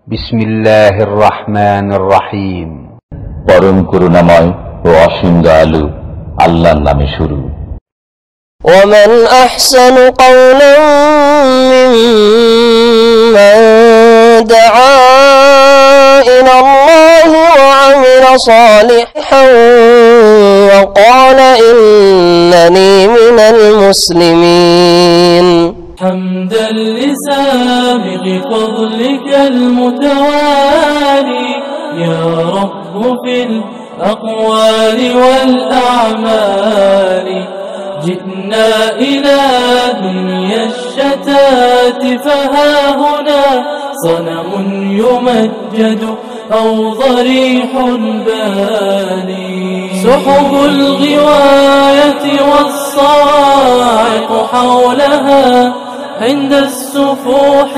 বিসমিল্লাহির রহমানির রহিম। পরম করুণাময় ও অসীম দয়ালু আল্লাহর নামে শুরু। ومن أحسن قولا ممن دعا إلى الله وعمل صالحا وقال إنني من المسلمين. حمدا لسابق فضلك المتوالي يا رب في الأقوال والأعمال. جئنا إلى دنيا الشتات فها هنا صنم يمجد أو ضريح بالي. سحب الغواية والصاعق حولها عند السفوح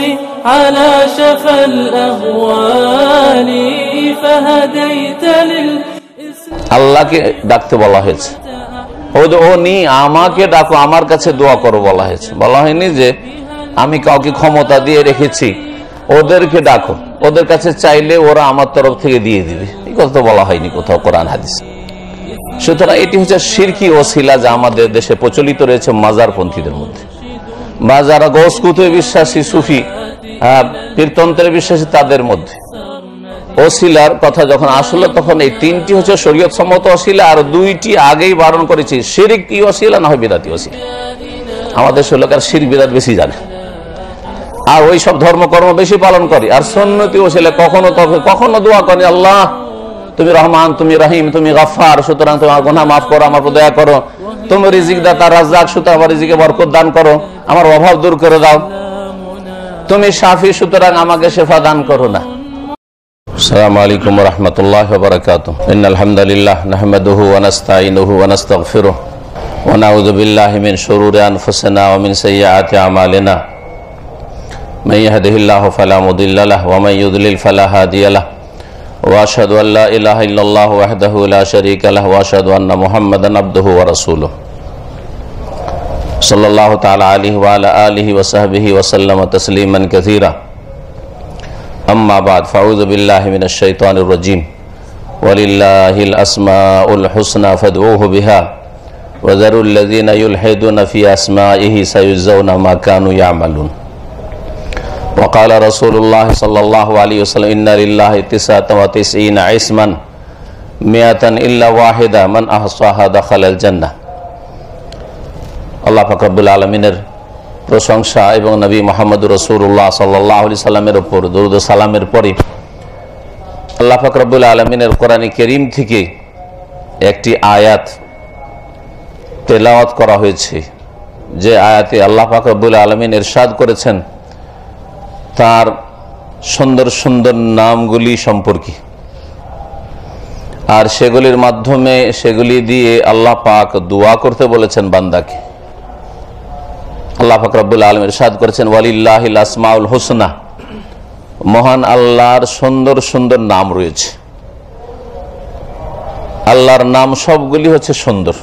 على شفا الأهوال. فهديت আল্লাহকে ডাকতে বলা হয়েছে, আমাকে ডাকো, আমার কাছে দোয়া করো বলা হয়েছে। বলা হয়নি যে আমি কাউকে ক্ষমতা দিয়ে রেখেছি, ওদেরকে ডাকো, ওদের কাছে চাইলে ওরা আমার তরফ থেকে দিয়ে দিবে, এই কথা তো বলা হয়নি কোথাও কোরআন হাদিস। সুতরাং এটি হচ্ছে শিরকি ওসিলা, যা আমাদের দেশে প্রচলিত রয়েছে মাজারপন্থীদের মধ্যে, বা যারা গৌস কুতুবে বিশ্বাসী, সুফি পীরতন্ত্রে বিশ্বাসী, তাদের মধ্যে ওসিলার কথা যখন আসলো তখন এই তিনটি হচ্ছে শরীয়ত সম্মত ওসিলা, আর দুইটি আগেই বারণ করেছি, শিরকি ওসিলা না হয় বিদআতি ওসিলা। আমাদের লোকের শিরক বিদআত বেশি জানে, আর ওই সব ধর্মকর্ম বেশি পালন করে। আর সুন্নতি ওসিলা কখনো দোয়া করে, আল্লাহ তুমি রহমান, তুমি রহিম, তুমি গফফার, সুতরাং তোমার গুনাহ মাফ করো, আমার উপর দয়া করো, তুমি রিজিক দাতা রাজ্জাক, সুতরাং আমার রিজিকে বরকত দান করো, আমার অভাব দূর করে দাও, তুমি শাফি, সুতরাং আমাকে শেফা দান করো না। আসসালামু আলাইকুম ওয়া রাহমাতুল্লাহি ওয়া বারাকাতুহু। ইন্নাল হামদালিল্লাহ নাহমাদুহু ওয়া নাস্তাঈনুহু ওয়া নাস্তাগফিরুহু ওয়া নাউযু বিল্লাহি মিন শুরুরি আনফুসিনা ওয়া মিন সাইয়্যাতি আমালিনা। মান ইয়াহদিহিল্লাহু ফালা মুদিল্লা লাহু ওয়া মান ইউদ্লিল ফালা হাদিয়া লাহু। ওয়া আশহাদু আল লা ইলাহা ইল্লাল্লাহু ওয়াহদাহু লা শারীকা লাহু ওয়া আশহাদু আন্না মুহাম্মাদান আবদুহু ওয়া রাসূলুহু। সাল্লাল্লাহু তাআলা আলাইহি ওয়া আলা আলিহি ওয়া সাহবিহি ওয়া সাল্লামা তাসলিমান কাসীরা। أما بعد فأعوذ بالله من الشيطان الرجيم ولله الأسماء الحسنى فادعوه بها وذروا الذين يلحدون في أسمائه سيجزون ما كانوا يعملون. وقال رسول الله صلى الله عليه وسلم إن لله 99 اسما 100 إلا واحدة من أحصاها دخل الجنة. আল্লাহ পাক রব্বুল আলামিনের প্রশংসা এবং নবী মুহাম্মদুর রাসূলুল্লাহ সাল্লাল্লাহু আলাইহি সাল্লামের উপর দরুদ ও সালামের পরে আল্লাহ পাক রব্বুল আলামিনের কোরআন কারীম থেকে একটি আয়াত তেলাওয়াত করা হয়েছে, যে আয়াতে আল্লাহ পাক রব্বুল আলামিন ইরশাদ করেছেন তার সুন্দর সুন্দর নামগুলি সম্পর্কে, আর সেগুলির মাধ্যমে সেগুলি দিয়ে আল্লাহ পাক দোয়া করতে বলেছেন বান্দাকে। আল্লাহ পাক রব্বুল আলামিন ইরশাদ করেছেন ওয়ালিল্লাহিল আসমাউল হুসনা, মহান আল্লাহর সুন্দর সুন্দর নাম রয়েছে। আল্লাহর নাম সবগুলি হচ্ছে সুন্দর।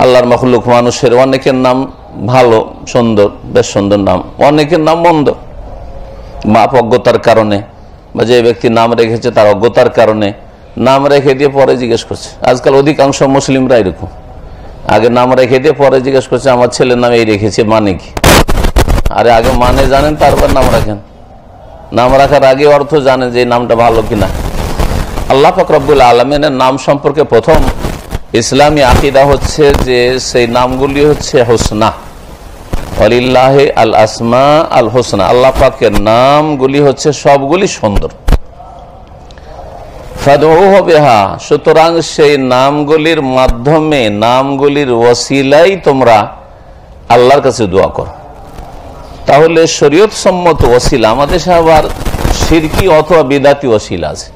আল্লাহর মাখলুক মানুষের অনেকের নাম ভালো, সুন্দর, বেশ সুন্দর নাম, অনেকের নাম মন্দ, মাপ অজ্ঞতার কারণে, বা যে ব্যক্তি নাম রেখেছে তার অজ্ঞতার কারণে নাম রেখে দিয়ে পরে জিজ্ঞেস করছে। আজকাল অধিকাংশ মুসলিমরা এরকম, আগে নাম রেখে দিয়ে পরে জিজ্ঞেস করছে আমার ছেলের নাম এই রেখেছে, মানে কি? আরে আগে মানে জানেন, তারপর নাম রাখেন। নাম রাখার আগে অর্থ জানেন যে এই নামটা ভালো কিনা। আল্লাহ পাক রব্বুল আলামিনের নাম সম্পর্কে প্রথম ইসলামী আকীদা হচ্ছে যে সেই নামগুলি হচ্ছে হুসনা, ওয়ালিল্লাহি আল আসমা আল হুসনা, আল্লাহ পাকের নামগুলি হচ্ছে সবগুলি সুন্দর। ফাদউহু বিহা, সুতরাং সেই নামগুলির মাধ্যমে, নামগুলির ওসিলাই তোমরা আল্লাহর কাছে দোয়া করো। তাহলে শরীয়ত সম্মত ওসিলা, আমাদের আবার শিরকি অথবা বিদআতি ওসিলা আছে।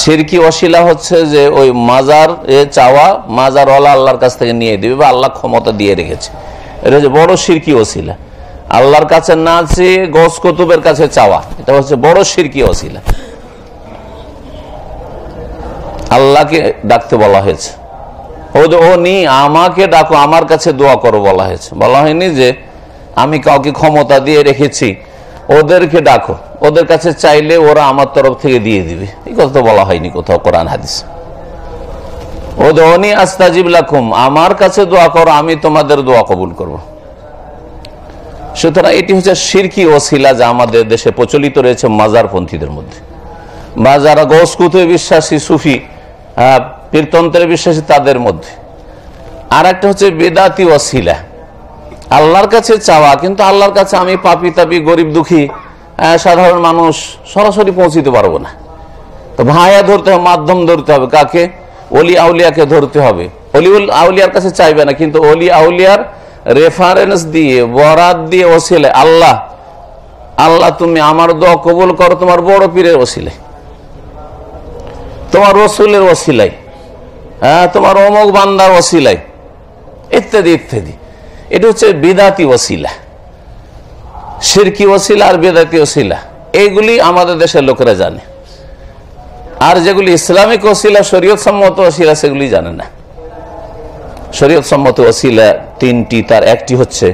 শিরকি ওসিলা হচ্ছে যে ওই মাজার চাওয়া, মাজারওয়ালা আল্লাহর কাছ থেকে নিয়ে দিবে, বা আল্লাহ ক্ষমতা দিয়ে রেখেছে, এটা হচ্ছে বড় শিরকি ওসিলা। আল্লাহর কাছে না চেয়ে গৌস কুতুবের কাছে চাওয়া, এটা হচ্ছে বড় শিরকি ওসিলা। আল্লাহকে ডাকতে বলা হয়েছে, আমাকে ডাকো, আমার কাছে দোয়া করো বলা হয়েছে। বলা হয়নি যে আমি কাউকে ক্ষমতা দিয়ে রেখেছি, ওদেরকে ডাকো, ওদের কাছে চাইলে ওরা আমার তরফ থেকে দিয়ে দিবে, এই কথা তো বলা হয়নি কোথাও কোরআন হাদিস। উদউনি আস্তাজিব লাকুম, আমার কাছে দোয়া করো, আমি তোমাদের দোয়া কবুল করব। সুতরাং এটি হচ্ছে শিরকি ওসিলা, যা আমাদের দেশে প্রচলিত রয়েছে মাজারপন্থীদের মধ্যে, বা যারা গৌস কুতুবে বিশ্বাসী, সুফি পীরতন্ত্রে বিশ্বাসী তাদের মধ্যে। আর একটা হচ্ছে বেদাতি ওসিলা, আল্লাহর কাছে চাওয়া, কিন্তু আল্লাহর কাছে আমি পাপী তাপি গরিব দুঃখী সাধারণ মানুষ সরাসরি পৌঁছিতে পারবো না, তো ভায়া ধরতে হবে, মাধ্যম ধরতে হবে। কাকে? অলি আউলিয়াকে ধরতে হবে। অলি আউলিয়ার কাছে চাইবে না, কিন্তু অলি আউলিয়ার রেফারেন্স দিয়ে, বরাত দিয়ে ওসিলে, আল্লাহ আল্লাহ তুমি আমার দোয়া কবুল করো তোমার বড় পীরের ওসিলে, তোমার রসুলের ওসিলাই, তোমার অমুক বান্দার ওসিলাই, ইত্যাদি ইত্যাদি। এটা হচ্ছে বিদাতি ওসিলা, শিরকি ওসিলা আর বেদাতি ওসিলা, এইগুলি আমাদের দেশের লোকেরা জানে। আর যেগুলি ইসলামিক ওসিলা, শরীয়ত সম্মত ওসিলা, সেগুলি জানে না। শরীয়ত সম্মত ওসিলা তিনটি, তার একটি হচ্ছে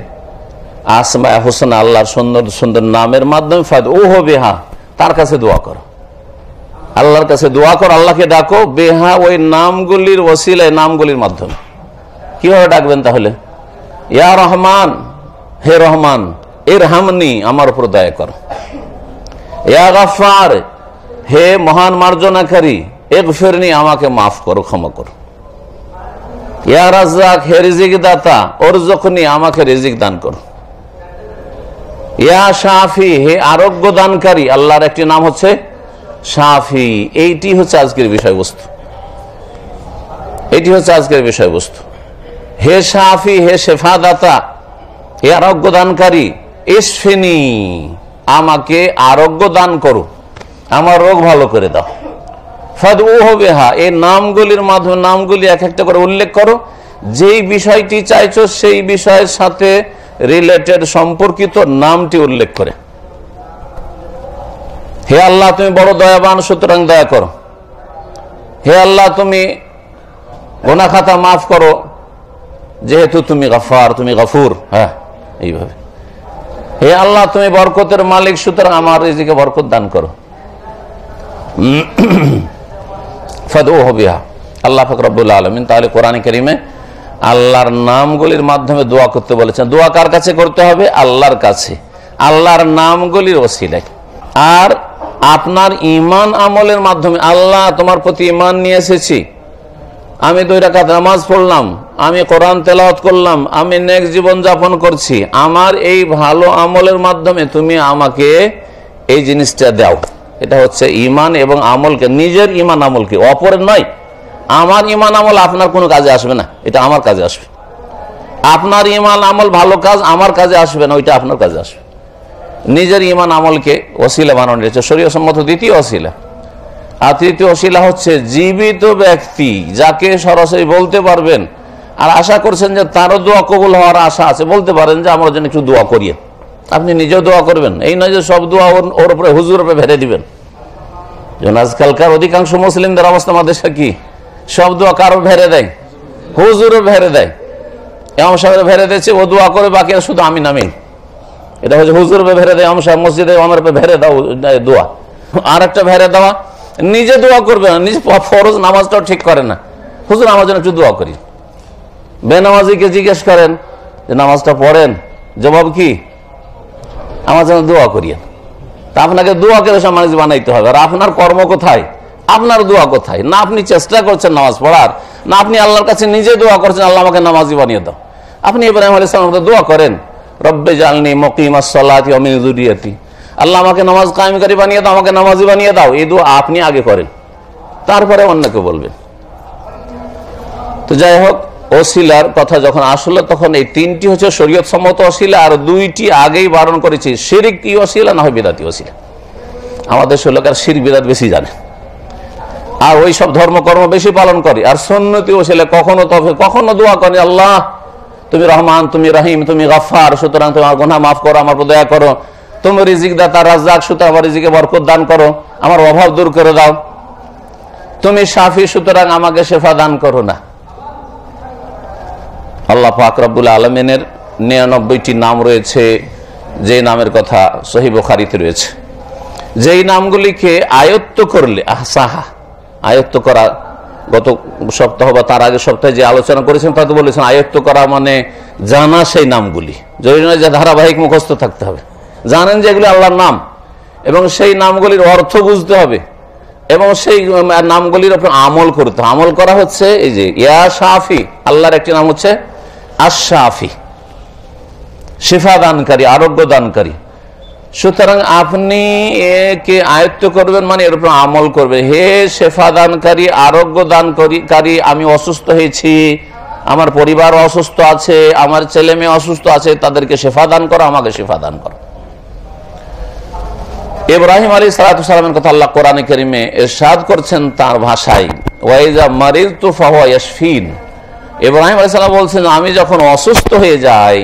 আসমায়ে হুসনা, আল্লাহর সুন্দর সুন্দর নামের মাধ্যমে ফাদউহু বিহা, তার কাছে দোয়া করো, আল্লাহর কাছে দোয়া করো, আল্লাহকে ডাকো বেহা, ওই নামগুলির ওসিলায়, নামগুলির মাধ্যমে। কিভাবে ডাকবেন তাহলে? ইয়া রহমান, হে রহমান, ইরহামনি, আমার উপর দয়া করো। ইয়া গাফফার, হে মহান মার্জনাকারী, ইগফিরনি, আমাকে মাফ করো, ক্ষমা করো। ইয়া রাজ্জাক, হে রিজিক দাতা, উরযুকনি, আমাকে রিজিক দান করো। ইয়া শাফি, হে আরোগ্য দানকারী, আল্লাহর একটি নাম হচ্ছে শাফি। এইটি হচ্ছে আজকের বিষয়বস্তু, এটি হচ্ছে আজকের বিষয়বস্তু। হে শাফি, হে শেফাদাতা, হে আরোগ্য দানকারী, ইশফিনি, আমাকে আরোগ্য দান করো, আমার রোগ ভালো করে দাও। ফাদউহু বিহা, এই নামগুলির মাধ্যমে, নামগুলি এক একটা করে উল্লেখ করো, যেই বিষয়টি চাইছো সেই বিষয়ের সাথে রিলেটেড, সম্পর্কিত নামটি উল্লেখ করে। হে আল্লাহ তুমি বড় দয়াবান, সুতরাং দয়া করো। হে আল্লাহ তুমি গুনাহ খাতা মাফ করো, যেহেতু তুমি গফফার, তুমি গফুর। হ্যাঁ, এইভাবে। হে আল্লাহ তুমি বরকতের মালিক, সুতরাং আমার রিজিকে বরকত দান করো। ফাদউহু বিহা, আল্লাহ পাক রব্বুল আলামিন তাহলে কোরআনে কারীমে আল্লাহর নামগুলির মাধ্যমে দোয়া করতে বলেছেন। দোয়া কার কাছে করতে হবে? আল্লাহর কাছে, আল্লাহর নামগুলির ওসিলায়। আর আপনার ঈমান আমলের মাধ্যমে, আল্লাহ তোমার প্রতি ঈমান নিয়ে এসেছি, আমি 2 রাকাত নামাজ পড়লাম, আমি কোরআন তেলাওয়াত করলাম, আমি নেক জীবন যাপন করছি, আমার এই ভালো আমলের মাধ্যমে তুমি আমাকে এই জিনিসটা দাও। এটা হচ্ছে ঈমান এবং আমলকে, নিজের ঈমান আমলকে, অপরের নয়। আমার ঈমান আমল আপনার কোনো কাজে আসবে না, এটা আমার কাজে আসবে। আপনার ঈমান আমল ভালো কাজ আমার কাজে আসবে না, ওইটা আপনার কাজে আসবে। নিজের ঈমান আমলকে ওসিলা বানানো হয়েছে, শরীয়ত সম্মত দ্বিতীয় ওসিলা। আর তৃতীয় ওসিলা হচ্ছে জীবিত ব্যক্তি, যাকে সরাসরি বলতে পারবেন আর আশা করছেন যে তারও দোয়া কবুল হওয়ার আশা আছে, বলতে পারেন যে আমার জন্য একটু দোয়া করিয়ে। আপনি নিজেও দোয়া করবেন, এই নয় যে সব দোয়া ওর উপরে, হুজুর উপরে ভেড়ে দিবেন। যেমন আজকালকার অধিকাংশ মুসলিমদের অবস্থা আমাদের কি, সব দোয়া কারো ভেড়ে দেয়, হুজুরও ভেড়ে দেয়, ইমাম সাহেব ভেড়ে দিয়েছে, ও দোয়া করে, বাকি শুধু আমি নামি। এটা হচ্ছে হুজুর ভেড়ে দেয়, ইমাম সাহেব মসজিদে আমার ভেড়ে দাও দোয়া। আর একটা ভেড়ে দেওয়া, নিজে দোয়া করবে না, নিজে ফরজ নামাজটাও ঠিক করে না, হুজুর আমার জন্য একটু দোয়া করি। বেনামাজিকে জিজ্ঞেস করেন যে নামাজটা পড়েন, জবাব কি? আমার জন্য দোয়া করিয়েন। তা আপনাকে দোয়া করে সমাজ বানাইতে হবে। আর আপনার কর্ম কোথায়? আপনার দোয়া কোথায়? না আপনি চেষ্টা করছেন নামাজ পড়ার, না আপনি আল্লাহর কাছে নিজে দোয়া করছেন আল্লাহ আমাকে নামাজি বানিয়ে দাও। আপনি ইব্রাহিম আলাইহিস সালাম দোয়া করেন, রব্বে জালনি মুকিমাস সালাতি ওয়া মিন যুররিয়াতি, আল্লাহ আমাকে নামাজ কায়েমকারী বানিয়ে দাও, আমাকে নামাজি বানিয়ে দাও। এই দোয়া আপনি আগে করেন, তারপরে অন্যকে বলবেন। তো যাই হোক, ওসিলার কথা যখন আসলো তখন এই 3টি হচ্ছে শরীয়ত সম্মত ওসিলা, আর 2টি আগেই বারণ করেছি, শিরকি ওসিলা না হয় বিদআতি ওসিলা। আমাদের লোকের শিরক বিদআত বেশি জানে, আর ওই সব ধর্মকর্ম বেশি পালন করে। আর সুন্নতি ওসিলা কখনো দোয়া করে, আল্লাহ তুমি রহমান, তুমি রহিম, তুমি গফফার, সুতরাং তোমার গুনাহ মাফ করো, আমার উপর দয়া করো। তুমি রিজিক দাতা, রাজ্জাক, সুতরাং আমার রিজিকে বরকত দান করো, আমার অভাব দূর করে দাও। তুমি শাফি, সুতরাং আমাকে শেফা দান করো না। আল্লাহ পাক রব্বুল আলামিনের 99টি নাম রয়েছে, যে নামের কথা সহিহ বুখারীতে রয়েছে। যেই নামগুলিকে আয়ত্ত করলে, আহসাহা, আয়ত্ত করা, গত সপ্তাহ বা তার আগের সপ্তাহে যে আলোচনা করেছেন তাতে বলেছেন আয়ত্ত করা মানে জানা সেই নামগুলি, জরুরি নয় যে ধারাবাহিক মুখস্থ থাকতে হবে, জানেন যে এগুলি আল্লাহর নাম এবং সেই নামগুলির অর্থ বুঝতে হবে এবং সেই নামগুলির উপর আমল করতে হবে। আমল করা হচ্ছে এই যে ইয়া শাফি, আল্লাহর একটি নাম হচ্ছে আশ-শাফি, শিফা দানকারী, আরোগ্য দানকারী। সুতরাং আপনি একে আয়ত্ত করবেন মানে এর উপর আমল করবেন। হে শেফা দানকারী, আরোগ্য দানকারী, আমি অসুস্থ হয়েছি, আমার পরিবার অসুস্থ আছে, আমার ছেলে মেয়ে অসুস্থ আছে, তাদেরকে শেফা দান করো, আমাকে শেফা দান করো। ইব্রাহিম আলাইহিস সালামের কথা আল্লাহ কোরআনে কারিমে ইরশাদ করছেন তার ভাষায়, ওয়াইজা মারিদতু ফাহুয়া ইয়াশফিন। ইব্রাহিম আলাইহিস সালাম বলছেন আমি যখন অসুস্থ হয়ে যাই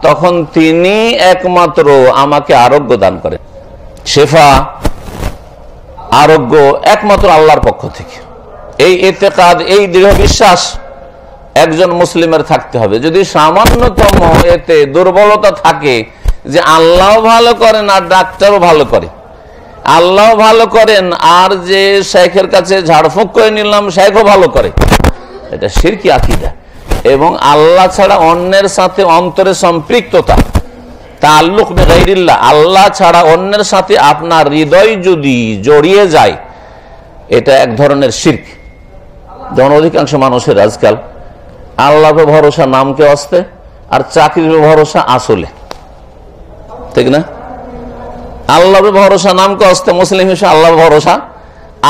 তখন তিনি একমাত্র আমাকে আরোগ্য দান করেন। শেফা, আরোগ্য একমাত্র আল্লাহর পক্ষ থেকে। এই ইতিকাদ, এই দৃঢ় বিশ্বাস একজন মুসলিমের থাকতে হবে। যদি সামান্যতম এতে দুর্বলতা থাকে যে আল্লাহ ভালো করেন আর ডাক্তারও ভালো করে, আল্লাহ ভালো করেন আর যে শেখের কাছে ঝাড়ফুঁক করে নিলাম শেখও ভালো করে, এটা শিরকি আকীদা। এবং আল্লাহ ছাড়া অন্যের সাথে অন্তরে সম্পৃক্ততা, তাআল্লুক বিগাইরিল্লাহ, আল্লাহ ছাড়া অন্যের সাথে আপনার হৃদয় যদি জড়িয়ে যায়, এটা এক ধরনের শিরক। যেমন অধিকাংশ মানুষের আজকাল আল্লাহর ভরসা নামকে আসতে আর চাকরির ভরসা আসলে, ঠিক না? আল্লাহর ভরসা নামকে আসতে মুসলিম হিসেবে আল্লাহ ভরসা,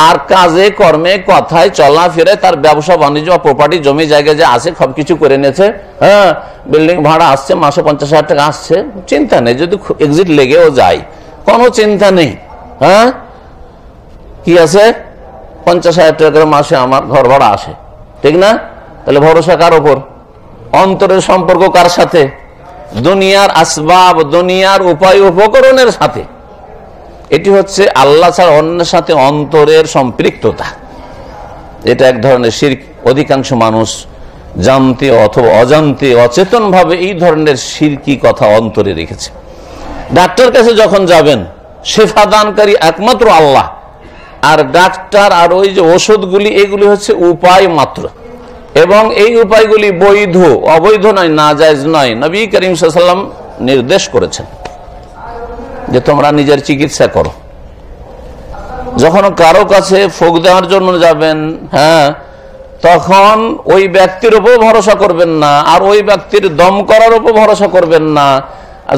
আর কাজে কর্মে কথায় চলাফেরে তার ব্যবসা বাণিজ্য প্রপার্টি জমি জায়গায় যে আছে সবকিছু করে নিয়েছে। হ্যাঁ, বিল্ডিং ভাড়া আসছে, মাসে 50,000 টাকা আসছে, চিন্তা নেই, যদি এক্সিট লেগেও যায় কোনো চিন্তা নেই। হ্যাঁ, কি আছে, 50,000 টাকা মাসে আমার ঘর ভাড়া আসে, ঠিক না? তাহলে ভরসা কার ওপর? অন্তরের সম্পর্ক কার সাথে? দুনিয়ার আসবাব, দুনিয়ার উপায় উপকরণের সাথে। এটি হচ্ছে আল্লাহ ছাড়া অন্যের সাথে অন্তরের সম্পৃক্ততা। এটা এক ধরনের শিরক। অধিকাংশ মানুষ জানতে অথবা অজান্তে অচেতন ভাবে এই ধরনের শিরকি কথা অন্তরে রেখেছে। ডাক্তার কাছে যখন যাবেন, শেফা দানকারী একমাত্র আল্লাহ, আর ডাক্তার আর ওই যে ওষুধগুলি এগুলি হচ্ছে উপায় মাত্র, এবং এই উপায়গুলি বৈধ, অবৈধ নয়, নাজায়েজ নয়। নবী করিম সাল্লাল্লাহু আলাইহি ওয়াসাল্লাম নির্দেশ করেছেন যে তোমরা নিজের চিকিৎসা করো। যখন কারো কাছে ফুক দেওয়ার জন্য যাবেন, হ্যাঁ, তখন ওই ব্যক্তির উপর ভরসা করবেন না, আর ওই ব্যক্তির দম করার উপর ভরসা করবেন না,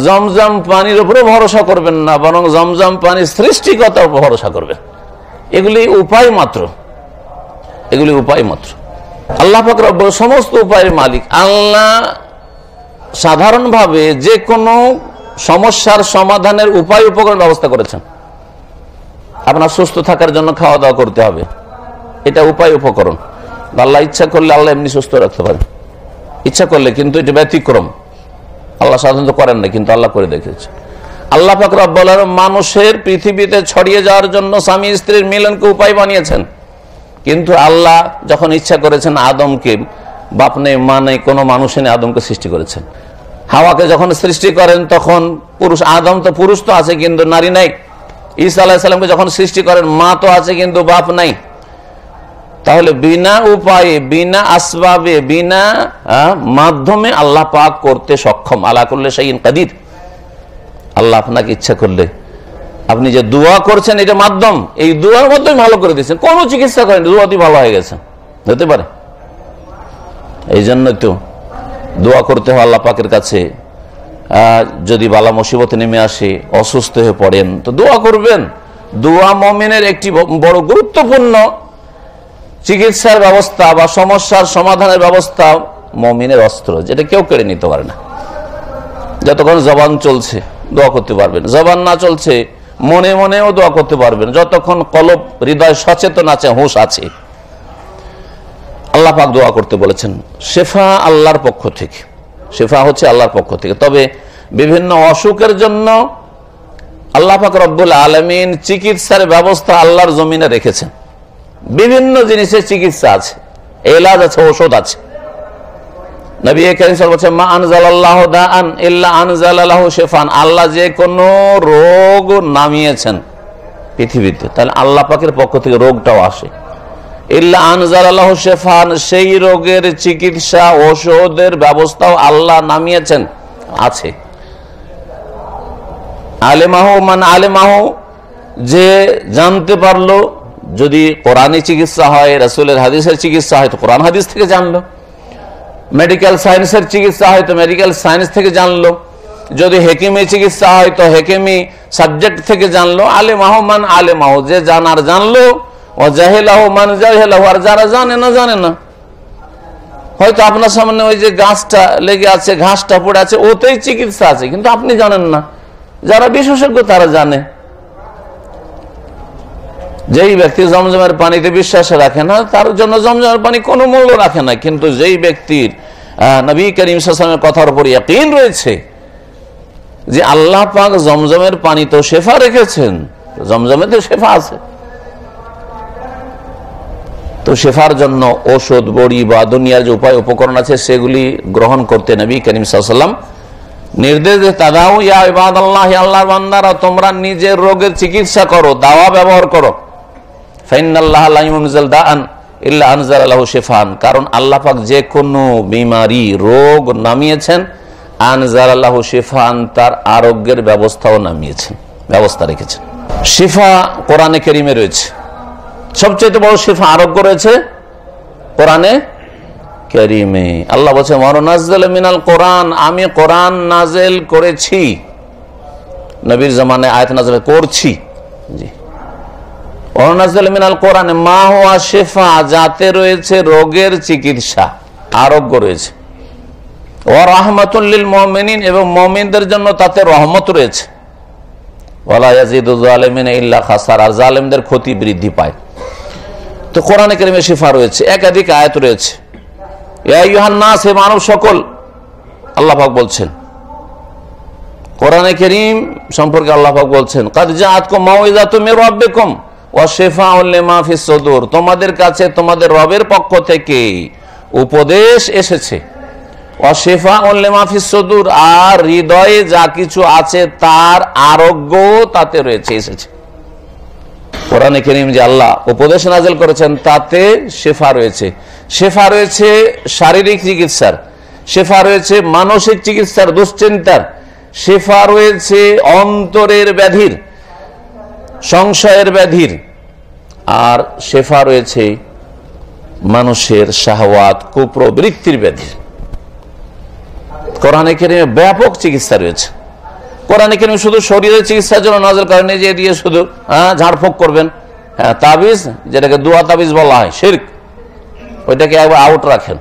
জমজম পানির উপরে ভরসা করবেন না, বরং জমজম পানির সৃষ্টিকতার উপর ভরসা করবেন। এগুলি উপায় মাত্র, এগুলি উপায় মাত্র। আল্লাহ পাক রব্বুল সমস্ত উপায়ের মালিক। আল্লাহ সাধারণভাবে যে কোনো সমস্যার সমাধানের উপায় উপকরণ ব্যবস্থা করেছেন। আপনার সুস্থ থাকার জন্য খাওয়া দাওয়া করতে হবে, এটা উপায় উপকরণ। আল্লাহ ইচ্ছা করলে আল্লাহ এমনি সুস্থ রাখতে পারেন, ইচ্ছা করলে, কিন্তু এটা ব্যতিক্রম। আল্লাহ সাধারণত করেন না, কিন্তু আল্লাহ করে দেখেছে। আল্লাহ পাক রব্বুল আলামিন মানুষের পৃথিবীতে ছড়িয়ে যাওয়ার জন্য স্বামী স্ত্রীর মিলনকে উপায় বানিয়েছেন, কিন্তু আল্লাহ যখন ইচ্ছা করেছেন আদমকে, বাপ নেই মা নেই কোনো মানুষ নেই, আদমকে সৃষ্টি করেছেন। হাওয়াকে যখন সৃষ্টি করেন তখন পুরুষ, আদম তো পুরুষ তো আছে কিন্তু নারী নাই। ঈসা আলাইহিস সালামকে যখন সৃষ্টি করেন মা তো আছে কিন্তু বাপ নাই। তাহলে বিনা উপায়ে, বিনা আসবাবে, বিনা মাধ্যমে আল্লাহ পাক করতে সক্ষম। আলা কুল্লি শাইইন কাদির। আল্লাহ আপনাকে ইচ্ছা করলে, আপনি যে দোয়া করছেন এটা মাধ্যম, এই দোয়ার মাধ্যমে ভালো করে দিয়েছেন, কোনো চিকিৎসা করেন, দোয়াতেই ভালো হয়ে গেছে, হতে পারে। এই জন্যই তো দোয়া করতে হয় আল্লাহ পাকের কাছে। যদি বালা মুসিবত নেমে আসে, অসুস্থ হয়ে পড়েন, তো দোয়া করবেন। দোয়া মুমিনের একটি বড় গুরুত্বপূর্ণ চিকিৎসার ব্যবস্থা বা সমস্যার সমাধানের ব্যবস্থা, মুমিনের অস্ত্র, যেটা কেউ কেড়ে নিতে পারে না। যতক্ষণ জবান চলছে দোয়া করতে পারবেন, জবান না চলছে মনে মনেও দোয়া করতে পারবেন, যতক্ষণ কলব, হৃদয় সচেতন আছে, হুঁশ আছে। আল্লাহ পাক দোয়া করতে বলেছেন। শেফা আল্লাহর পক্ষ থেকে, শেফা হচ্ছে আল্লাহর পক্ষ থেকে। তবে বিভিন্ন অসুখের জন্য আল্লাহ পাক রব্বুল আলামিন চিকিৎসার ব্যবস্থা আল্লাহর জমিনে রেখেছেন। বিভিন্ন জিনিসের চিকিৎসা আছে, এলাজ আছে, ঔষধ আছে। নবী কারীম সাল্লাল্লাহু আলাইহি ওয়াসাল্লাম বলেছেন, মা আনজালাল্লাহু দাআন ইল্লা আনজালা লাহু শিফান। আল্লাহ যে কোনো রোগ নামিয়েছেন, পৃথিবীতে, তাহলে আল্লাহ পাকের পক্ষ থেকে রোগটাও আসে। ইল্লা আনজালাল্লাহু শিফান, সেই রোগের চিকিৎসা ঔষধের ব্যবস্থাও আল্লাহ নামিয়েছেন, আছে। আলেমাহু মান আলেমাহু, যে জানতে পারলো, যদি কোরআনী চিকিৎসা হয়, রাসূলের হাদিসের চিকিৎসা হয় তো কোরআন হাদিস থেকে জানলো, মেডিকেল সায়েন্সের চিকিৎসা হয় তো মেডিকেল সায়েন্স থেকে জানলো, যদি হেকিমি চিকিৎসা হয় তো হেকিমি সাবজেক্ট থেকে জানলো। আলেমাহু মান আলেমাহু, যে জানার জানলো, ও জাহেলাহু মান জাহেলাহু, আর যারা জানে না। হয়তো আপনার সামনে ওই যে গাছটা লেগে আছে, ঘাসটা পড়ে আছে, ওতেই চিকিৎসা আছে, কিন্তু আপনি জানেন না। যারা বিশেষজ্ঞ তারা জানে। যেই ব্যক্তি জমজমের পানিতে বিশ্বাস রাখে না, তার জন্য জমজমের পানি কোনো মূল্য রাখে না। কিন্তু যেই ব্যক্তির নবী করিম সাল্লাল্লাহু আলাইহি ওয়াসাল্লামের কথার উপর ইয়াকিন রয়েছে যে আল্লাহ পাক জমজমের পানি তো শেফা রেখেছেন, জমজমে তো শেফা আছে, তো শেফার জন্য ঔষধ বড়ি বা দুনিয়ার যে উপায় উপকরণ আছে সেগুলি গ্রহণ করতে নবী করিম সাল্লাল্লাহু আলাইহি ওয়াসাল্লাম নির্দেশ দিয়ে, তাদাউ ইয়া ইবাদাল্লাহ, আল্লাহর বান্দারা তোমরা নিজের রোগের চিকিৎসা করো, দাওয়া ব্যবহার করো। ফাইনাল্লাহা লা ইউনজিল দাআন ইল্লা আনজালা লাহু শিফান, কারণ আল্লাহ পাক যে কোনো বিমারি রোগ নামিয়েছেন, আনজালা লাহু শিফান, তার আরোগ্যের ব্যবস্থাও নামিয়েছেন, ব্যবস্থা রেখেছেন। শিফা কোরআনে কারীমে রয়েছে, সবচেয়ে বড় শিফা আরোগ্য রয়েছে কোরআনে কারীমে। আল্লাহ বলছে ওয়ানাজ্জালু মিনাল কোরআন, আমি কোরআন নাযিল করেছি, নবীর জামানায় আয়াত নাযিল করছি। জি, ওয়ানাজ্জালু মিনাল কোরআন মা হুয়া শিফা, যাতে রয়েছে রোগের চিকিৎসা, আরোগ্য রয়েছে। ওয়া রাহমাতুল লিল মুমিনিন, এবং মুমিনদের জন্য তাতে রহমত রয়েছে। ওয়ালা ইয়াজিদু যালিমিনা ইল্লা খাসার, আর জালেমদের ক্ষতি বৃদ্ধি পায়। তো কোরআনে কারীমে শিফা রয়েছে, একাধিক আয়াত রয়েছে। ইয়া আইয়ুহান নাস, হে মানব সকল, আল্লাহ পাক বলছেন কোরআনে কারীম সম্পর্কে। আল্লাহ পাক বলছেন কাদ জাআতকুম মাউইযাতুম মির রাব্বিকুম ওয়া শিফাউল লিমা ফিস সুদূর, তোমাদের কাছে তোমাদের রবের পক্ষ থেকে উপদেশ এসেছে। ওয়া শিফাউল লিমা ফিস সুদূর, আর হৃদয়ে যা কিছু আছে তার আরোগ্য তাতে রয়েছে, এসেছে। কোরআনে কারীম যে আল্লাহ উপদেশ নাযিল করেছেন তাতে শিফা রয়েছে। শিফা রয়েছে শারীরিক চিকিৎসার, শিফা রয়েছে মানসিক চিকিৎসার, দুশ্চিন্তার, শিফা রয়েছে অন্তরের ব্যাধির, সংশয়ের ব্যাধির, আর শিফা রয়েছে মানুষের শাহওয়াত, কুপ্রবৃত্তির ব্যাধির। কোরআনে কারীমে ব্যাপক চিকিৎসা রয়েছে। কোরআনে কারীম শুধু শরীরের চিকিৎসার জন্য নাযিল করেনি যে দিয়ে শুধু ঝাড়ফুঁক করবেন, তাবিজ, যেটাকে দোয়া তাবিজ বলা হয়, শিরক, ওইটাকে একবার আউট রাখেন।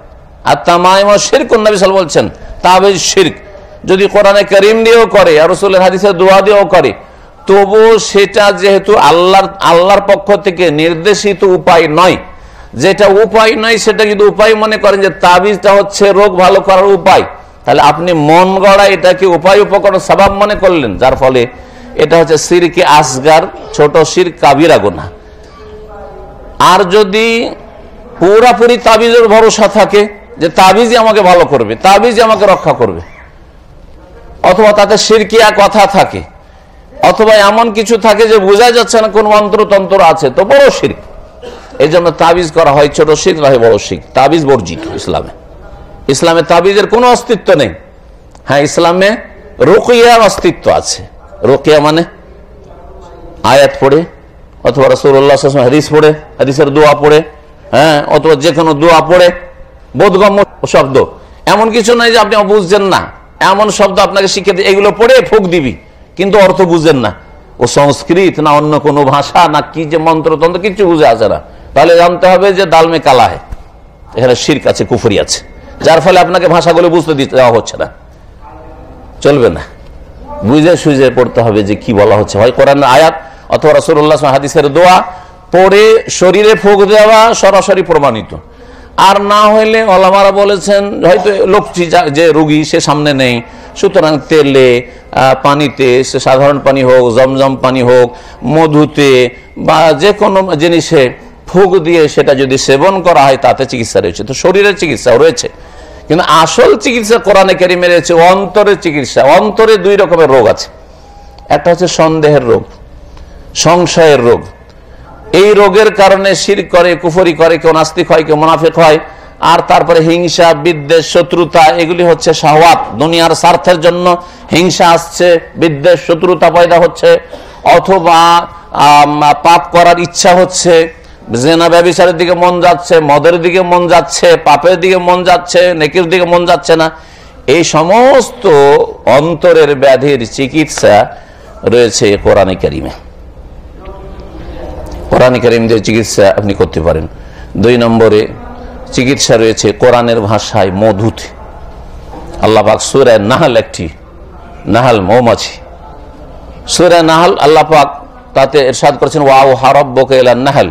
আর তামাইম শিরকুন, নবী সাল্লাল্লাহু আলাইহি ওয়াসাল্লাম বলছেন তাবিজ শিরক। যদি কোরআনে কারীম দিয়েও করে আর রাসূলের হাদিসের দোয়া দিয়েও করে, তবু সেটা যেহেতু আল্লাহর পক্ষ থেকে নির্দেশিত উপায় নয়, যেটা উপায় নয় সেটা যদি উপায় মনে করেন যে তাবিজটা হচ্ছে রোগ ভালো করার উপায়, তাহলে আপনি মন গড়া এটাকে উপায় উপকরণ সাবাব মনে করলেন, যার ফলে এটা হচ্ছে শিরকে আসগার, ছোট শিরক, কাবিরা গুনাহ। আর যদি পুরাপুরি তাবিজের ভরসা থাকে যে তাবিজই আমাকে ভালো করবে, তাবিজই আমাকে রক্ষা করবে, অথবা তাতে শিরকিয়া কথা থাকে, অথবা এমন কিছু থাকে যে বোঝা যাচ্ছে না কোন মন্ত্রতন্ত্র আছে, তো বড় শিরক। এই জন্য তাবিজ করা হয় ছোট শিরক, হয় বড় শিরক। তাবিজ বর্জিত ইসলামে তাবিজের কোনো অস্তিত্ব নেই। হ্যাঁ, ইসলামে রুকিয়ার অস্তিত্ব আছে। রুকিয়া মানে আয়াত পড়ে, অথবা রাসূলুল্লাহ সাল্লাল্লাহু আলাইহি ওয়াসাল্লাম হাদিস পড়ে, হাদিসের দোয়া পড়ে, হ্যাঁ, অথবা যে কোনো দোয়া পড়ে, বোধগম্য শব্দ। এমন কিছু নাই যে আপনি বুঝছেন না, এমন শব্দ আপনাকে শিখে দিয়ে এগুলো পড়ে ফুক দিবি, কিন্তু অর্থ বুঝেন না, ও সংস্কৃত না অন্য কোনো ভাষা না কি যে মন্ত্রতন্ত্র, কিছু বুঝে আসে না। তাহলে জানতে হবে যে দালমে কালা হয়, এখানে শিরক আছে, কুফরি আছে, যার ফলে আপনাকে ভাষাগুলো বুঝতে দেওয়া হচ্ছে না, চলবে না। বুঝে সুঝে পড়তে হবে যে কি বলা হচ্ছে, হয় কোরআনের আয়াত অথবা রাসূলুল্লাহ সাল্লাল্লাহু আলাইহি ওয়াসাল্লাম হাদিসের দোয়া পড়ে শরীরে ফুক দেওয়া সরাসরি প্রমাণিত। আর না হইলে ওলামারা বলেছেন হয়তো লোকটি যে রোগী সে সামনে নেই, সুতরাং তেলে, পানিতে, সে সাধারণ পানি হোক, জমজম পানি হোক, মধুতে বা যে কোনো জিনিসে ফুক দিয়ে সেটা যদি সেবন করা হয় তাতে চিকিৎসা রয়েছে। তো শরীরের চিকিৎসাও রয়েছে, কিন্তু আসল চিকিৎসা কোরআনে কারীমে রয়েছে অন্তরের চিকিৎসা। অন্তরে দুই রকমের রোগ আছে, একটা হচ্ছে সন্দেহের রোগ। সংশয়ের রোগ। এই রোগের কারণে শিরক করে, কুফরি করে, কেউ নাস্তিক হয়, কেউ মুনাফিক হয়। আর তারপরে হিংসা, বিদ্বেষ, শত্রুতা, এগুলি হচ্ছে শাহওয়াত, দুনিয়ার স্বার্থের জন্য হিংসা আসছে, বিদ্বেষ, শত্রুতা পয়দা হচ্ছে, অথবা পাপ করার ইচ্ছা হচ্ছে, জিনা ব্যভিচারের দিকে মন যাচ্ছে, মদের দিকে মন যাচ্ছে, পাপের দিকে মন যাচ্ছে, নেকির দিকে মন যাচ্ছে না। এই সমস্ত অন্তরের ব্যাধির চিকিৎসা রয়েছে কোরআনে কারিমে। কোরআনে কারিম দিয়ে চিকিৎসা আপনি করতে পারেন। 2 নম্বরে চিকিৎসা রয়েছে কোরআনের ভাষায় মধুতে। আল্লাহ পাক সূরা নাহল, একটি নাহল মৌমাছি, সূরা নাহল আল্লাহ পাক তাতে ইরশাদ করেছেন, ওয়া রাব্বুকা ইলান নাহল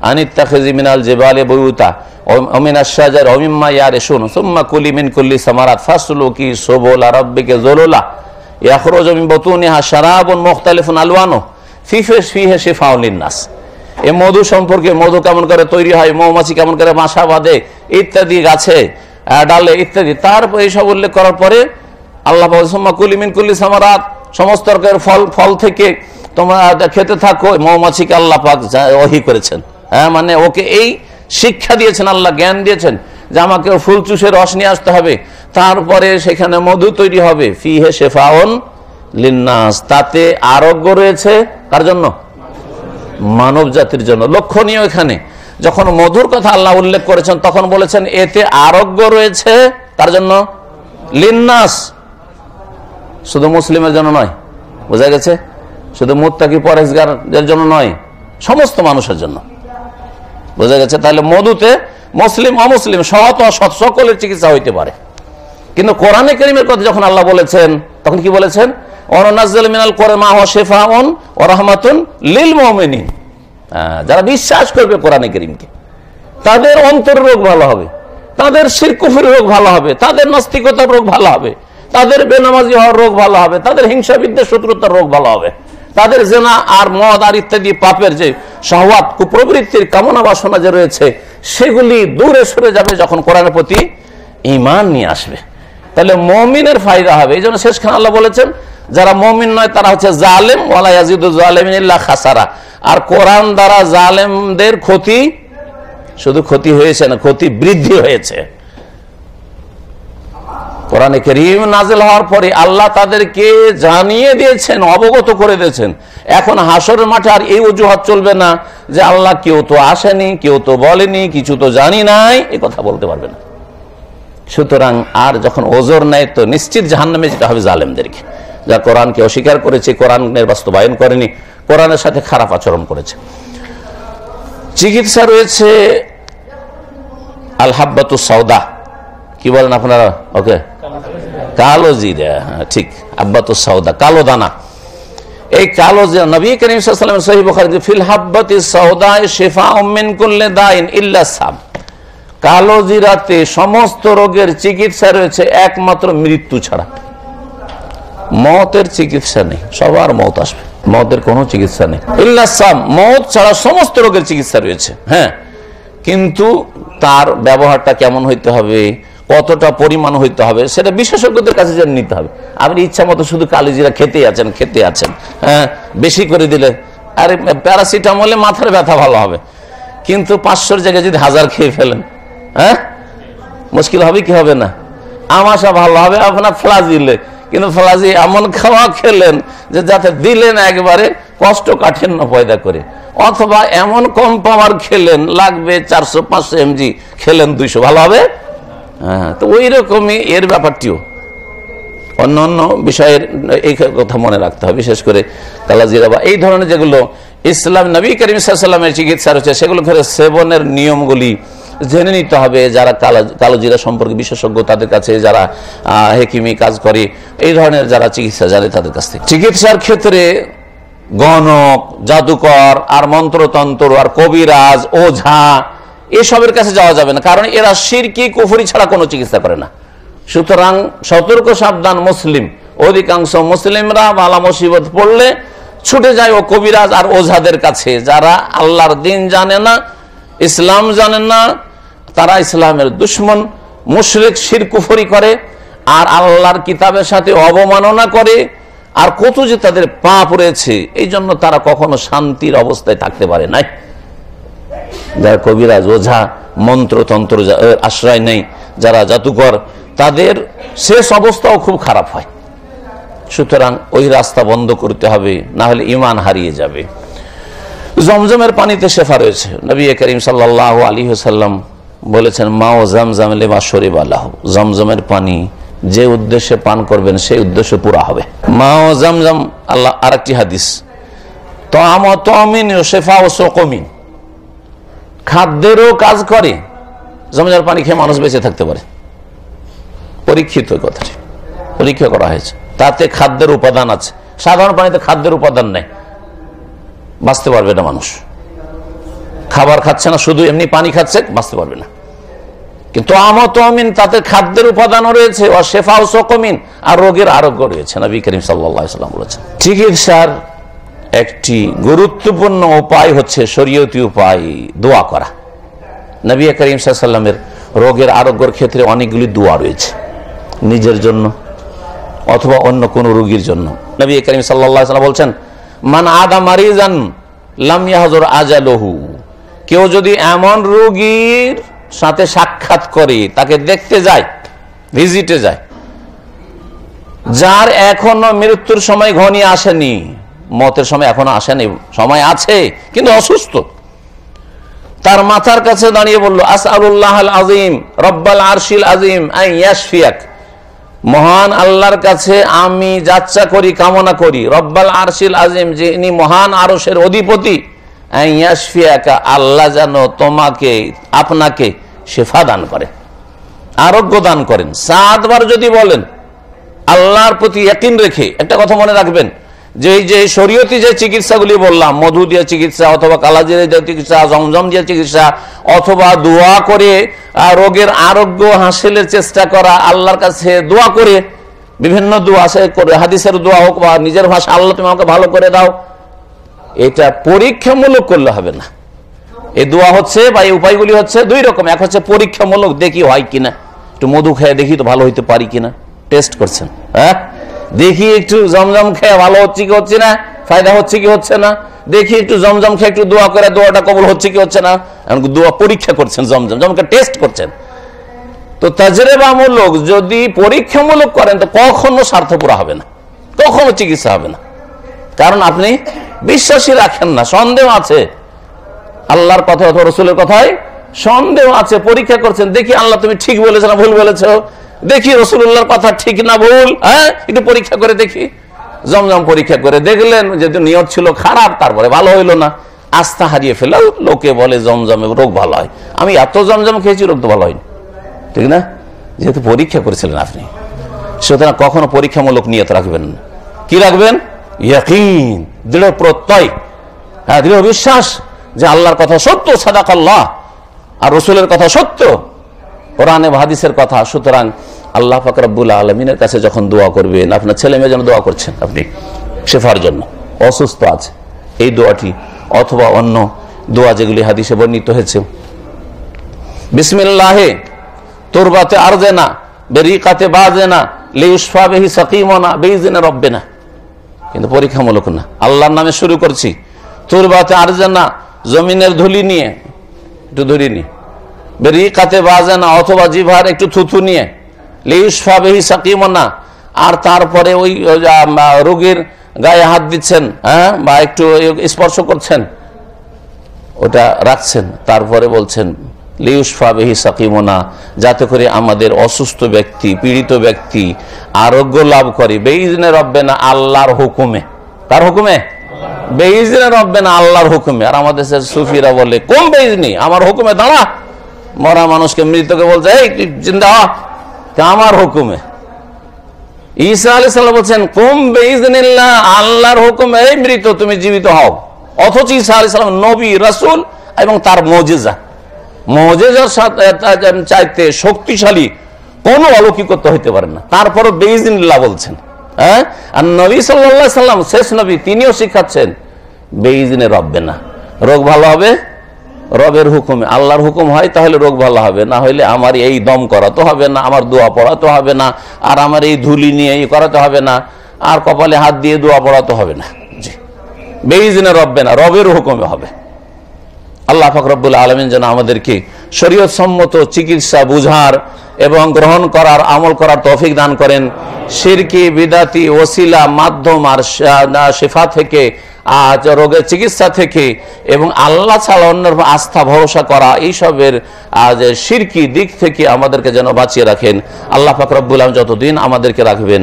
আনিত্তাখিযি মিনাল জিবালি বুয়ুতা ওয়া মিনাশ শাজারি ওয়া মিম্মা ইয়ারশুন সুম্মা কুলি মিন কুল্লি সামারাত ফাসলুকি সুবুলা রাব্বিকা যুলুলা ইয়াখরুজু মিন বুতুনিহা শারাবুন মুখতালিফুন আলওয়ানু ফিহি শিফাউন লিন-নাস। এই মধু সম্পর্কে, মধু কেমন করে তৈরি হয়, মৌমাছি কেমন করে বাসা বাঁধে ইত্যাদি, গাছে ডালে ইত্যাদি, তারপর এইসব উল্লেখ করার পরে আল্লাহ সুম্মা কুলি মিন কুল্লি সামারাত, সমস্ত রকমের ফল থেকে তোমরা খেতে থাকো। মৌমাছিকে আল্লাহ পাক ওহী করেছেন, মানে ওকে এই শিক্ষা দিয়েছেন, আল্লাহ জ্ঞান দিয়েছেন যে আমাকে ফুল চুষে রস নিয়ে আসতে হবে, তারপরে সেখানে মধু তৈরি হবে। ফিহে শিফাউন লিন-নাস, তাতে আরোগ্য রয়েছে। কার জন্য? মানব জাতির জন্য। লক্ষণীয়, এখানে যখন মধুর কথা আল্লাহ উল্লেখ করেছেন তখন বলেছেন এতে আরোগ্য রয়েছে। তার জন্য লিন-নাস, শুধু মুসলিমের জন্য নয়, বোঝা গেছে? শুধু মুত্তাকি পরহেজগারদের জন্য নয়, সমস্ত মানুষের জন্য, বোঝা গেছে? তাহলে মধুতে মুসলিম অমুসলিম সৎ অসৎ সকলের চিকিৎসা হইতে পারে। কিন্তু কোরআনে কারীমের কথা যখন আল্লাহ বলেছেন তখন কি বলেছেন? ওয়ানাজ্জালু মিনাল কোরআনি মা হুয়া শিফাউন ওয়া রাহমাতুন লিল মুমিনিন। যারা বিশ্বাস করবে কোরআনে কারীমকে, তাদের অন্তরের রোগ ভালো হবে, তাদের শিরক কুফরের রোগ ভালো হবে, তাদের নাস্তিকতার রোগ ভালো হবে, তাদের বেনামাজি হওয়ার রোগ ভালো হবে, তাদের হিংসা বিদ্বেষ শত্রুতার রোগ ভালো হবে, তাদের জেনা আর মদ আর ইত্যাদি পাপের যে শাহওয়াত, কুপ্রবৃত্তির কামনা বাসনা যে রয়েছে সেগুলি দূরে সরে যাবে যখন কোরআনের প্রতি ঈমান নিয়ে আসবে। তাহলে মুমিনের ফায়দা হবে। এই জন্য শেষখানে আল্লাহ বলেছেন যারা মুমিন নয় তারা হচ্ছে জালেম, ওয়ালা ইয়াজিদু যালিমিন ইল্লা খাসারা। আর কোরআন দ্বারা জালেমদের ক্ষতি, শুধু ক্ষতি হয়েছে না, ক্ষতি বৃদ্ধি হয়েছে। কোরআনে কারীম নাযিল হওয়ার পরে আল্লাহ তাদেরকে জানিয়ে দিয়েছেন, অবগত করে দিয়েছেন। এখন হাসরের মাঠে আর এই অজুহাত চলবে না যে আল্লাহ কেউ তো আসেনি, কেউ তো বলেনি, কিছু তো জানি নাই, এই কথা বলতে পারবে না। সুতরাং আর যখন ওজর নেয় তো নিশ্চিত জাহান্নামে যেতে হবে জালেমদেরকে, যা কোরআনকে অস্বীকার করেছে, কোরআনের বাস্তবায়ন করেনি, কোরআনের সাথে খারাপ আচরণ করেছে। চিকিৎসা রয়েছে আল হাব্বাতুস সাউদা, কি বলেন আপনারা? ওকে, কালো জিরা, ঠিক, হাব্বাতুস সাউদা, কালো দানা। এই কালো জিরা নবী করিম সাল্লাল্লাহু আলাইহি ওয়াসাল্লাম সহিহ বুখারীতে ফিল হাব্বাতিস সাউদা শিফাউম মিন কুল্লি দাইন ইল্লা সাম, কালো জিরাতে সমস্ত রোগের চিকিৎসা রয়েছে একমাত্র মৃত্যু ছাড়া। মতের চিকিৎসা নেই, সবার মত আসবে, মতের কোনো চিকিৎসা নেই। ইল্লা সাম, মত ছাড়া সমস্ত রোগের চিকিৎসা রয়েছে। হ্যাঁ, কিন্তু তার ব্যবহারটা কেমন হইতে হবে, কতটা পরিমাণ হইতে হবে, সেটা বিশেষজ্ঞদের কাছে জেনে নিতে হবে। আপনি ইচ্ছা মতো শুধু কালিজিরা খেতে আছেন, হ্যাঁ, বেশি করে দিলে, আরে প্যারাসিটামলে মাথার ব্যথা ভালো হবে, কিন্তু 500 জায়গায় যদি 1000 খেয়ে ফেলেন, হ্যাঁ, মুশকিল হবে কি হবে না? আমাশা ভালো হবে আপনার ফ্লাজিলে, কিন্তু ফ্লাজি এমন খাওয়া খেলেন যে যাতে দিলেন একবারে কষ্ট কাঠিন্য পয়দা করে, অথবা এমন কম পাওয়ার খেলেন, লাগবে 400-500 mg, খেলেন 200, ভালো হবে? হ্যাঁ, তো ওই রকমই এর ব্যাপারটিও। অন্য অন্য বিষয়ের এই কথা মনে রাখতে হবে, বিশেষ করে কালাজিরা বা এই ধরনের যেগুলো ইসলাম নবী করিম সাল্লাল্লাহু আলাইহি ওয়াসাল্লামের চিকিৎসা রয়েছে সেগুলো করে সেবনের নিয়মগুলি জেনে নিতে হবে। যারা কালোজিরা সম্পর্কে বিশেষজ্ঞ, তাদের কাছে, যারা হেকিমি কাজ করে, এই ধরনের যারা চিকিৎসা জানে তাদের কাছ থেকে। চিকিৎসার ক্ষেত্রে গণক, জাদুকর আর মন্ত্রতন্ত্র আর কবিরাজ, ওঝা, এসবের কাছে যাওয়া যাবে না, কারণ এরা শিরকি কুফরি ছাড়া কোনো চিকিৎসা করে না। সুতরাং সতর্ক সাবধান মুসলিম। অধিকাংশ মুসলিমরা বালা মুসিবত পড়লে ছুটে যায় ও কবিরাজ আর ওঝাদের কাছে, যারা আল্লাহর দ্বীন জানে না, ইসলাম জানেন না, তারা ইসলামের দুশমন, মুশরিক, শিরক কুফরি করে আর আল্লাহর কিতাবের সাথে অবমাননা করে আর কত যে তাদের পাপ রয়েছে, এই জন্য তারা কখনো শান্তির অবস্থায় থাকতে পারে নাই। যারা কবিরাজ, ওঝা, মন্ত্রতন্ত্র আশ্রয় নেই, যারা জাদুকর, তাদের শেষ অবস্থাও খুব খারাপ হয়। সুতরাং ওই রাস্তা বন্ধ করতে হবে, না হলে ঈমান হারিয়ে যাবে। জমজমের পানিতে শেফা রয়েছে। নবী করিম সাল্লাল্লাহু আলাইহি ওয়াসাল্লাম বলেছেন, মাও জামজাম লিমা শুরিবা লাহু, জমজমের পানি যে উদ্দেশ্যে পান করবেন সেই উদ্দেশ্য পুরা হবে। মাও জামজাম, আল্লাহ আরেকটি হাদিস, তাআমিন ওয়া শিফা ওয়া সুকুমিন, খাদ্যেরও কাজ করে। জমজমের পানি খেয়ে মানুষ বেঁচে থাকতে পারে। পরীক্ষিত কথাটি, পরীক্ষা করা হয়েছে, তাতে খাদ্যের উপাদান আছে। সাধারণ পানিতে খাদ্যের উপাদান নেই, বাঁচতে পারবে না মানুষ। খাবার খাচ্ছে না, শুধু এমনি পানি খাচ্ছে, বাঁচতে পারবে না। কিন্তু আমতমিন, তাতে খাদ্যের উপাদানও রয়েছে, ও শেফা ও সুকুমিন, আর রোগের আরোগ্য রয়েছে। নবী করিম সাল্লাল্লাহু আলাইহি ওয়াসাল্লাম বলেছেন। চিকিৎসার একটি গুরুত্বপূর্ণ উপায় হচ্ছে শরীয়তি উপায়, দোয়া করা। নবী করিম সাল্লাল্লাহু আলাইহি ওয়াসাল্লামের রোগের আরোগ্যের ক্ষেত্রে অনেকগুলি দোয়া রয়েছে, নিজের জন্য অথবা অন্য কোন রোগীর জন্য। নবী করিম সাল্লাল্লাহু আলাইহি ওয়াসাল্লাম বলছেন, মান আদা মারিজান লাম ইয়াহজুর আজালহু, কেউ যদি এমন রোগীর সাথে সাক্ষাৎ করে, তাকে দেখতে যায়, ভিজিটে যায়, যার এখনো মৃত্যুর সময় ঘনিয়ে আসেনি, মতের সময় এখনো আসেনি, সময় আছে কিন্তু অসুস্থ, তার মাথার কাছে দাঁড়িয়ে বলল, আসআলুল্লাহাল আযীম রব্বাল আরশিল আযীম আন ইয়াশফিয়াক, মহান আল্লাহর কাছে আমি যাচ্ছা করি, কামনা করি, রব্বাল আরশিল আযীম, যিনি মহান আরশের অধিপতি, আন ইয়াশফিয়াকা, আল্লাহ যেন তোমাকে, আপনাকে শিফা দান করে, আরোগ্য দান করেন। 7 বার যদি বলেন, আল্লাহর প্রতি ইয়াকিন রেখে। একটা কথা মনে রাখবেন, যে এই যে শরীয়তি যে চিকিৎসাগুলি বললাম, মধু দিয়ে চিকিৎসা অথবা কালাজিরা দিয়ে চিকিৎসা, জমজম দিয়ে চিকিৎসা, অথবা দোয়া করে রোগের আরোগ্য হাসিলের চেষ্টা করা, আল্লাহর কাছে দোয়া করে, বিভিন্ন দোয়া আছে, হাদিসের দোয়া হোক বা নিজের ভাষা, আল্লাহ তুমি আমাকে ভালো করে দাও, এটা পরীক্ষামূলক করলে হবে না। এই দোয়া হচ্ছে বা এই উপায়গুলি হচ্ছে দুই রকম। এক হচ্ছে পরীক্ষামূলক, দেখি হয় কিনা, একটু মধু খেয়ে দেখি তো ভালো হইতে পারি কিনা, টেস্ট করছেন। হ্যাঁ, দেখি একটু জমজম খেয়ে ভালো হচ্ছে কি হচ্ছে না, ফায়দা হচ্ছে কি হচ্ছে না, দেখি একটু জমজম খেয়ে একটু দোয়া করে দোয়াটা কবুল হচ্ছে কি হচ্ছে না, দোয়া পরীক্ষা করছেন, জমজমকে টেস্ট করছেন। তো তাজরিবামূলক যদি পরীক্ষামূলক করেন তো কখনো স্বার্থপুরা হবে না, কখনো চিকিৎসা হবে না। কারণ আপনি বিশ্বাসী রাখেন না, সন্দেহ আছে আল্লাহর কথা অথবা রসুলের কথায়, সন্দেহ আছে, পরীক্ষা করছেন, দেখি আল্লাহ তুমি ঠিক বলেছো না ভুল বলেছো, দেখি রসুল্লাহর কথা ঠিক না ভুল, হ্যাঁ একটু পরীক্ষা করে দেখি। জমজম পরীক্ষা করে দেখলেন যেহেতু নিয়ত ছিল খারাপ, তারপরে ভালো হইলো না, আস্থা হারিয়ে ফেল। লোকে বলে জমজমে রোগ ভালো হয়, আমি এত জমজম খেয়েছি, রোগ তো ভালো হয়নি, ঠিক না? যেহেতু পরীক্ষা করেছিলেন আপনি, সুতরাং কখনো পরীক্ষামূলক নিয়ত রাখবেন না। কি রাখবেন? ইয়াকিন, দৃঢ় প্রত্যয়, হ্যাঁ দৃঢ় বিশ্বাস যে আল্লাহর কথা সত্য, সাদাকাল্লাহ, আর রসুলের কথা সত্য, কোরআনে হাদিসের কথা। সুতরাং আল্লাহ পাক রব্বুল আলামিনের কাছে যখন দোয়া করবেন, আপনার ছেলে মেয়ের জন্য দোয়া করছেন আপনি শেফার জন্য, অসুস্থ আছে, এই দোয়াটি অথবা অন্য দোয়া যেগুলি হাদিসে বর্ণিত হয়েছে, বিসমিল্লাহে তুরবাতে আরজেনা বেরিকাতে বাজেনা লিউশফা বিহি সাকিমনা বিইজনি রব্বিনা, কিন্তু পরীক্ষামূলক না। আল্লাহর নামে শুরু করছি, তুরবাতে আরজেনা, জমিনের ধুলি নিয়ে একটু ধুলি নিয়ে, বেরিকাতে বাজেনা অথবা জিভার একটু থুথু নিয়ে, লিউশফা বিহি সাকিমনা, আর তারপরে ওই রোগীর গায়ে হাত দিচ্ছেন, হ্যাঁ, বা একটু স্পর্শ করছেন, ওটা রাখছেন, তারপরে বলছেন লিউশফা বিহি সাকিমনা, যাতে করে আমাদের অসুস্থ ব্যক্তি, পীড়িত ব্যক্তি আরোগ্য লাভ করে, বেইজনে রব্বেনা, আল্লাহর হুকুমে। কার হুকুমে? বেইজনে রব্বেনা, আল্লাহর হুকুমে। আর আমাদের সুফিরা বলে কোন বেইজনি, আমার হুকুমে দাঁড়া। মরা মানুষকে, মৃতকে বলছে এই জিন্দা হ, আমার হুকুমে। ঈসা আলাইহিস সালাম বলছেন কুম বিইজনিল্লাহ, আল্লাহর হুকুমে, এই মৃত তুমি জীবিত হও। অথচ ঈসা আলাইহিস সালাম নবী, রাসূল এবং তার মুজিজা, মুজিজার চাইতে শক্তিশালী কোন অলৌকিকত্ব হইতে পারে না, তারপরও বিইজনিল্লাহ বলছেন। হ্যাঁ, আর নবী সাল্লাল্লাহু আলাইহি সাল্লাম শেষ নবী, তিনিও শিখাচ্ছেন বেইজনে রব্বেনা, রোগ ভালো হবে রবের হুকুমে। আল্লাহর হুকুম হয় তাহলে রোগ ভালো হবে, না হইলে আমার এই দম করাতে হবে না, আমার দোয়া পড়াতে হবে না, আর আমার এই ধুলি নিয়ে এই করাতে হবে না, আর কপালে হাত দিয়ে দোয়া পড়াতে হবে না। জি, বেইজনে রব্বে না, রবের হুকুমে হবে। আল্লাহ পাক রব্বুল আলামিন যেন আমাদেরকে শরীয়ত সম্মত চিকিৎসা বুঝার এবং গ্রহণ করার, আমল করার তৌফিক দান করেন। শিরকি, বিদাতি, ওসিলা, মাধ্যম আর শিফা থেকে, রোগের চিকিৎসা থেকে এবং আল্লাহ ছাড়া অন্যের আস্থা ভরসা করা, এইসবের শিরকি দিক থেকে আমাদেরকে যেন বাঁচিয়ে রাখেন। আল্লাহ পাক রব্বুল আলামিন যতদিন আমাদেরকে রাখবেন,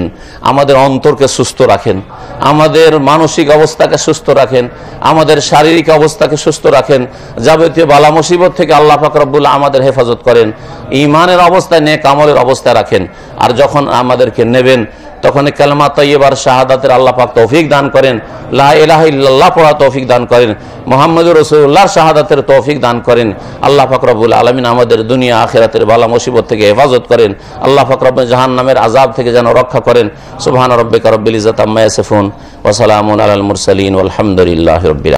আমাদের অন্তরকে সুস্থ রাখেন, আমাদের মানসিক অবস্থাকে সুস্থ রাখেন, আমাদের শারীরিক অবস্থাকে সুস্থ রাখেন, যাবতীয় বালা মুসিবত থেকে আল্লাহ পাক রব্বুল আলামিন আমাদের হেফাজত করেন, ঈমানের অবস্থায়, নেক আমলের অবস্থায় রাখেন। আর যখন আমাদেরকে নেবেন তখন কালেমা তাইয়্যিবার শাহাদাতের আল্লাহ পাক তৌফিক দান করেন, লা ইলাহা ইল্লাল্লাহ পড়া তৌফিক দান করেন, মুহাম্মদুর রাসূলুল্লাহর শাহাদাতের তৌফিক দান করেন। আল্লাহ পাক রব্বুল আলামিন আমাদের দুনিয়া আখিরাতের বালা মুসিবত থেকে হেফাজত করেন। আল্লাহ পাক রব্বুল জাহান্নামের আযাব থেকে যেন রক্ষা করেন। সুবহান রাব্বিকা রব্বিল ইজ্জাতি আম্মা ইয়াসিফুন ওয়া সালামুন আলাল মুরসালিন ওয়ালহামদুলিল্লাহি রাব্বিল